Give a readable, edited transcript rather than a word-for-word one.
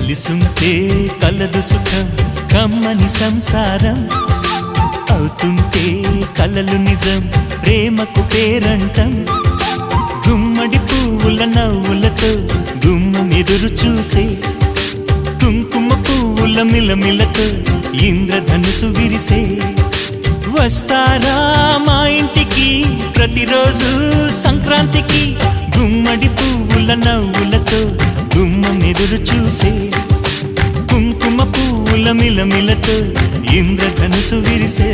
కలిసుంటే కలదు సుఖం కమ్మని సంసారం అవుతుంటే కలలు నిజం ప్రేమకు పేరంటం గుమ్మడి పువ్వుల నవ్వులతో గుమ్మం ఎదురు చూసే కుంకుమ పువ్వుల మిలమిలతో ఇంద్రధనుసు విరిసే వస్తారా మా ఇంటికి ప్రతిరోజు సంక్రాంతికి గుమ్మడి పువ్వుల నవ్వులతో గుమ్మం ఎదురు చూసే కుంకుమ పువ్వుల మిలమిలతో ఇంద్రధనుసు విరిసే